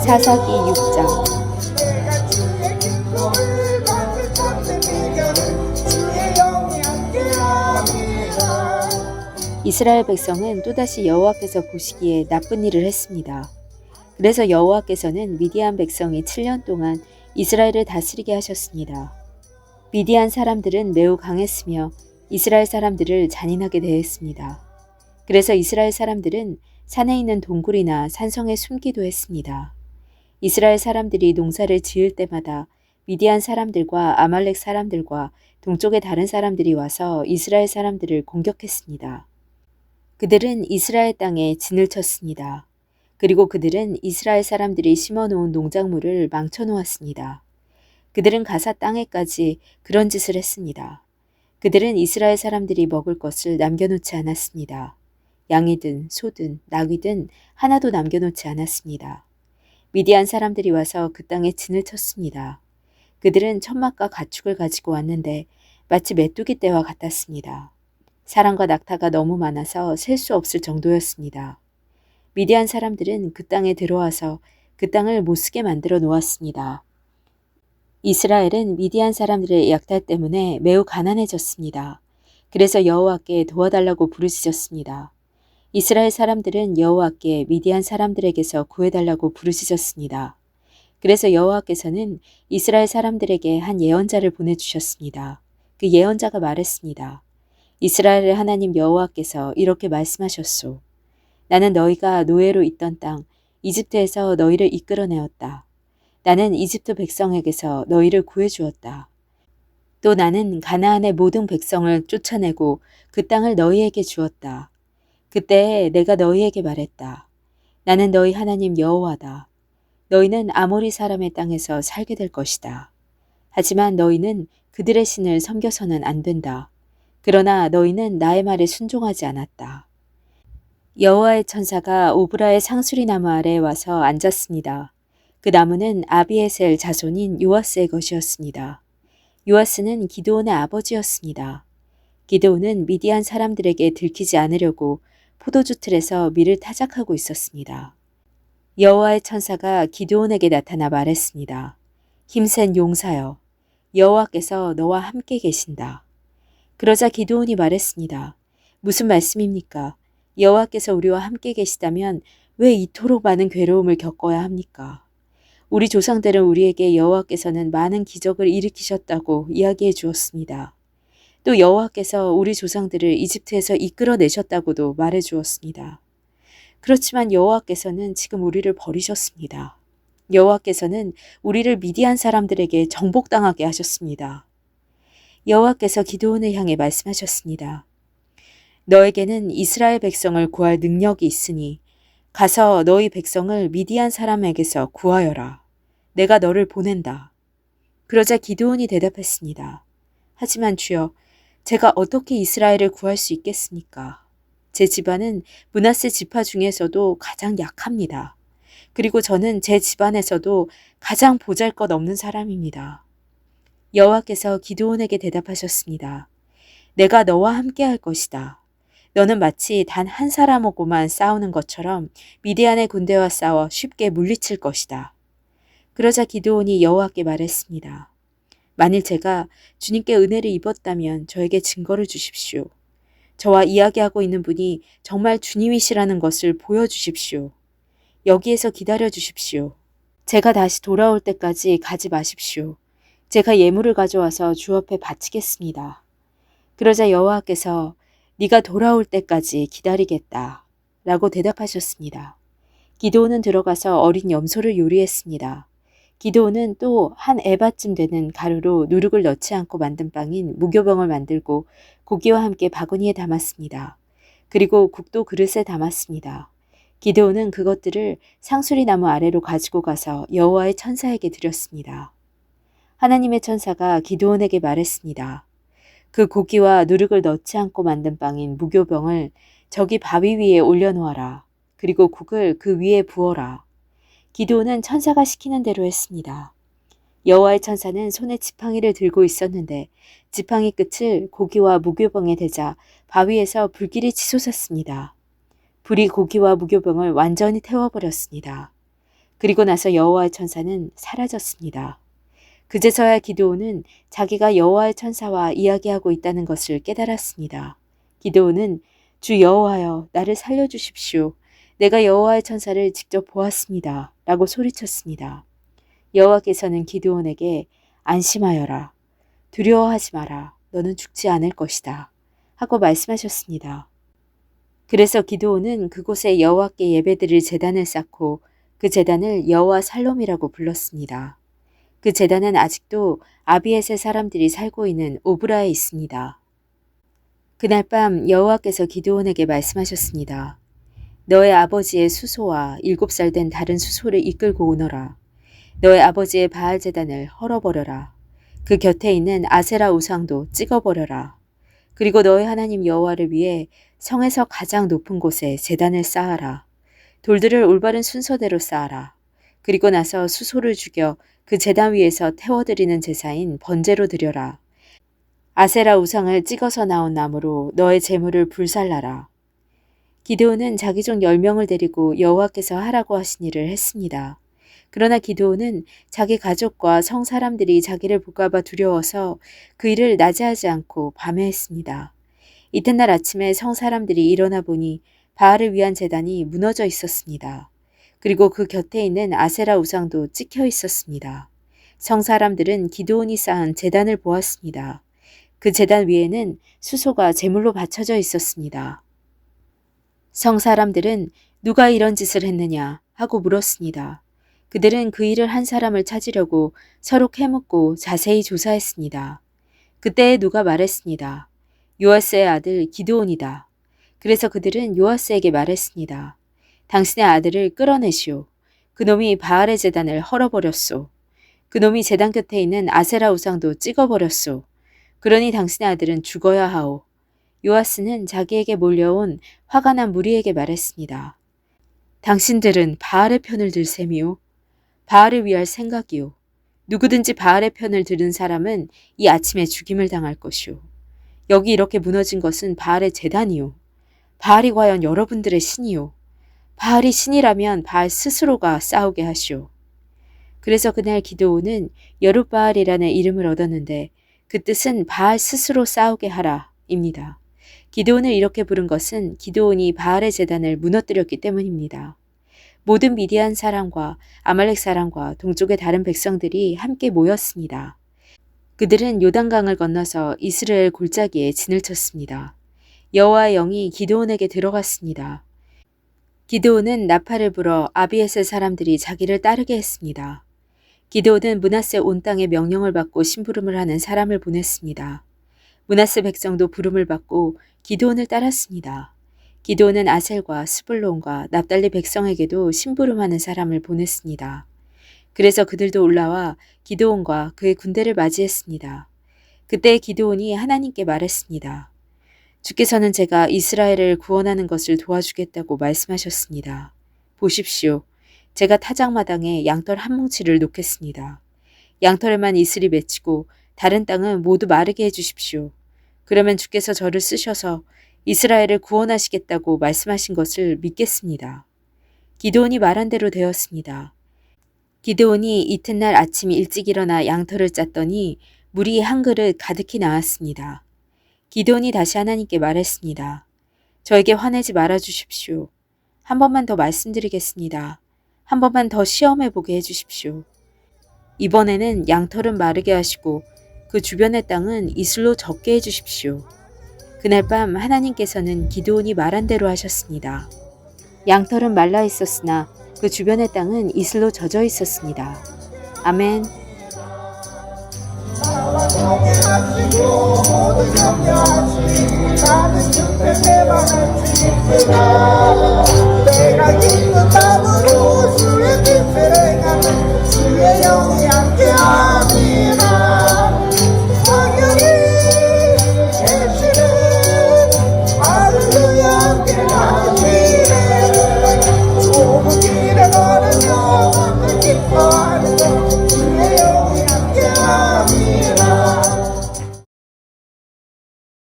사사기 6장. 이스라엘 백성은 또다시 여호와께서 보시기에 나쁜 일을 했습니다. 그래서 여호와께서는 미디안 백성이 7년 동안 이스라엘을 다스리게 하셨습니다. 미디안 사람들은 매우 강했으며 이스라엘 사람들을 잔인하게 대했습니다. 그래서 이스라엘 사람들은 산에 있는 동굴이나 산성에 숨기도 했습니다. 이스라엘 사람들이 농사를 지을 때마다 미디안 사람들과 아말렉 사람들과 동쪽의 다른 사람들이 와서 이스라엘 사람들을 공격했습니다. 그들은 이스라엘 땅에 진을 쳤습니다. 그리고 그들은 이스라엘 사람들이 심어놓은 농작물을 망쳐놓았습니다. 그들은 가사 땅에까지 그런 짓을 했습니다. 그들은 이스라엘 사람들이 먹을 것을 남겨놓지 않았습니다. 양이든 소든 낙이든 하나도 남겨놓지 않았습니다. 미디안 사람들이 와서 그 땅에 진을 쳤습니다. 그들은 천막과 가축을 가지고 왔는데 마치 메뚜기 떼와 같았습니다. 사람과 낙타가 너무 많아서 셀 수 없을 정도였습니다. 미디안 사람들은 그 땅에 들어와서 그 땅을 못쓰게 만들어 놓았습니다. 이스라엘은 미디안 사람들의 약탈 때문에 매우 가난해졌습니다. 그래서 여호와께 도와달라고 부르짖었습니다. 이스라엘 사람들은 여호와께 미디안 사람들에게서 구해달라고 부르짖었습니다. 그래서 여호와께서는 이스라엘 사람들에게 한 예언자를 보내주셨습니다. 그 예언자가 말했습니다. 이스라엘의 하나님 여호와께서 이렇게 말씀하셨소. 나는 너희가 노예로 있던 땅 이집트에서 너희를 이끌어내었다. 나는 이집트 백성에게서 너희를 구해주었다. 또 나는 가나안의 모든 백성을 쫓아내고 그 땅을 너희에게 주었다. 그때 내가 너희에게 말했다. 나는 너희 하나님 여호와다. 너희는 아모리 사람의 땅에서 살게 될 것이다. 하지만 너희는 그들의 신을 섬겨서는 안 된다. 그러나 너희는 나의 말에 순종하지 않았다. 여호와의 천사가 오브라의 상수리 나무 아래에 와서 앉았습니다. 그 나무는 아비에셀 자손인 요아스의 것이었습니다. 요아스는 기드온의 아버지였습니다. 기드온은 미디안 사람들에게 들키지 않으려고 포도주 틀에서 밀을 타작하고 있었습니다. 여호와의 천사가 기드온에게 나타나 말했습니다. 힘센 용사여, 여호와께서 너와 함께 계신다. 그러자 기드온이 말했습니다. 무슨 말씀입니까? 여호와께서 우리와 함께 계시다면 왜 이토록 많은 괴로움을 겪어야 합니까? 우리 조상들은 우리에게 여호와께서는 많은 기적을 일으키셨다고 이야기해 주었습니다. 또 여호와께서 우리 조상들을 이집트에서 이끌어내셨다고도 말해 주었습니다. 그렇지만 여호와께서는 지금 우리를 버리셨습니다. 여호와께서는 우리를 미디안 사람들에게 정복당하게 하셨습니다. 여호와께서 기드온을 향해 말씀하셨습니다. 너에게는 이스라엘 백성을 구할 능력이 있으니 가서 너희 백성을 미디안 사람에게서 구하여라. 내가 너를 보낸다. 그러자 기드온이 대답했습니다. 하지만 주여, 제가 어떻게 이스라엘을 구할 수 있겠습니까? 제 집안은 므낫세 지파 중에서도 가장 약합니다. 그리고 저는 제 집안에서도 가장 보잘것없는 사람입니다. 여호와께서 기드온에게 대답하셨습니다. 내가 너와 함께 할 것이다. 너는 마치 단 한 사람하고만 싸우는 것처럼 미디안의 군대와 싸워 쉽게 물리칠 것이다. 그러자 기드온이 여호와께 말했습니다. 만일 제가 주님께 은혜를 입었다면 저에게 증거를 주십시오. 저와 이야기하고 있는 분이 정말 주님이시라는 것을 보여주십시오. 여기에서 기다려 주십시오. 제가 다시 돌아올 때까지 가지 마십시오. 제가 예물을 가져와서 주 앞에 바치겠습니다. 그러자 여호와께서 네가 돌아올 때까지 기다리겠다 라고 대답하셨습니다. 기드온은 들어가서 어린 염소를 요리했습니다. 기드온은 또 한 에바쯤 되는 가루로 누룩을 넣지 않고 만든 빵인 무교병을 만들고 고기와 함께 바구니에 담았습니다. 그리고 국도 그릇에 담았습니다. 기드온은 그것들을 상수리 나무 아래로 가지고 가서 여호와의 천사에게 드렸습니다. 하나님의 천사가 기드온에게 말했습니다. 그 고기와 누룩을 넣지 않고 만든 빵인 무교병을 저기 바위 위에 올려놓아라. 그리고 국을 그 위에 부어라. 기드온은 천사가 시키는 대로 했습니다. 여호와의 천사는 손에 지팡이를 들고 있었는데 지팡이 끝을 고기와 무교병에 대자 바위에서 불길이 치솟았습니다. 불이 고기와 무교병을 완전히 태워버렸습니다. 그리고 나서 여호와의 천사는 사라졌습니다. 그제서야 기드온은 자기가 여호와의 천사와 이야기하고 있다는 것을 깨달았습니다. 기드온은 주 여호와여, 나를 살려주십시오. 내가 여호와의 천사를 직접 보았습니다. 라고 소리쳤습니다. 여호와께서는 기드온에게 안심하여라. 두려워하지 마라. 너는 죽지 않을 것이다. 하고 말씀하셨습니다. 그래서 기드온은 그곳에 여호와께 예배드릴 제단을 쌓고 그 제단을 여호와 살롬이라고 불렀습니다. 그 제단은 아직도 아비에셀 사람들이 살고 있는 오브라에 있습니다. 그날 밤 여호와께서 기드온에게 말씀하셨습니다. 너의 아버지의 수소와 7살 된 다른 수소를 이끌고 오너라. 너의 아버지의 바알 제단을 헐어버려라. 그 곁에 있는 아세라 우상도 찍어버려라. 그리고 너의 하나님 여호와를 위해 성에서 가장 높은 곳에 제단을 쌓아라. 돌들을 올바른 순서대로 쌓아라. 그리고 나서 수소를 죽여 그 제단 위에서 태워드리는 제사인 번제로 드려라. 아세라 우상을 찍어서 나온 나무로 너의 제물을 불살라라. 기드온은 자기 종 10명을 데리고 여호와께서 하라고 하신 일을 했습니다. 그러나 기드온은 자기 가족과 성 사람들이 자기를 볼까봐 두려워서 그 일을 낮에 하지 않고 밤에 했습니다. 이튿날 아침에 성 사람들이 일어나 보니 바알을 위한 제단이 무너져 있었습니다. 그리고 그 곁에 있는 아세라 우상도 찍혀 있었습니다. 성 사람들은 기드온이 쌓은 제단을 보았습니다. 그 제단 위에는 수소가 제물로 받쳐져 있었습니다. 성 사람들은 누가 이런 짓을 했느냐 하고 물었습니다. 그들은 그 일을 한 사람을 찾으려고 서로 캐묻고 자세히 조사했습니다. 그때 누가 말했습니다. 요아스의 아들 기드온이다. 그래서 그들은 요아스에게 말했습니다. 당신의 아들을 끌어내시오. 그놈이 바알의 제단을 헐어버렸소. 그놈이 제단 곁에 있는 아세라 우상도 찍어버렸소. 그러니 당신의 아들은 죽어야 하오. 요아스는 자기에게 몰려온 화가 난 무리에게 말했습니다. 당신들은 바알의 편을 들 셈이오. 바알을 위할 생각이오. 누구든지 바알의 편을 들은 사람은 이 아침에 죽임을 당할 것이오. 여기 이렇게 무너진 것은 바알의 제단이오. 바알이 과연 여러분들의 신이오. 바알이 신이라면 바알 스스로가 싸우게 하시오. 그래서 그날 기드온은 여룻바알이라는 이름을 얻었는데 그 뜻은 바알 스스로 싸우게 하라 입니다. 기드온을 이렇게 부른 것은 기드온이 바알의 제단을 무너뜨렸기 때문입니다. 모든 미디안 사람과 아말렉 사람과 동쪽의 다른 백성들이 함께 모였습니다. 그들은 요단강을 건너서 이스라엘 골짜기에 진을 쳤습니다. 여호와의 영이 기드온에게 들어갔습니다. 기드온은 나팔을 불어 아비에셀 사람들이 자기를 따르게 했습니다. 기드온은 므낫세 온 땅에 명령을 받고 심부름을 하는 사람을 보냈습니다. 므낫세 백성도 부름을 받고 기드온을 따랐습니다. 기드온은 아셀과 스불론과 납달리 백성에게도 심부름하는 사람을 보냈습니다. 그래서 그들도 올라와 기드온과 그의 군대를 맞이했습니다. 그때 기드온이 하나님께 말했습니다. 주께서는 제가 이스라엘을 구원하는 것을 도와주겠다고 말씀하셨습니다. 보십시오. 제가 타작마당에 양털 한 뭉치를 놓겠습니다. 양털에만 이슬이 맺히고 다른 땅은 모두 마르게 해주십시오. 그러면 주께서 저를 쓰셔서 이스라엘을 구원하시겠다고 말씀하신 것을 믿겠습니다. 기드온이 말한 대로 되었습니다. 기드온이 이튿날 아침 일찍 일어나 양털을 짰더니 물이 한 그릇 가득히 나왔습니다. 기드온이 다시 하나님께 말했습니다. 저에게 화내지 말아 주십시오. 한 번만 더 말씀드리겠습니다. 한 번만 더 시험해 보게 해주십시오. 이번에는 양털은 마르게 하시고 그 주변의 땅은 이슬로 젖게 해주십시오. 그날 밤 하나님께서는 기드온이 말한 대로 하셨습니다. 양털은 말라 있었으나 그 주변의 땅은 이슬로 젖어 있었습니다. 아멘. 내가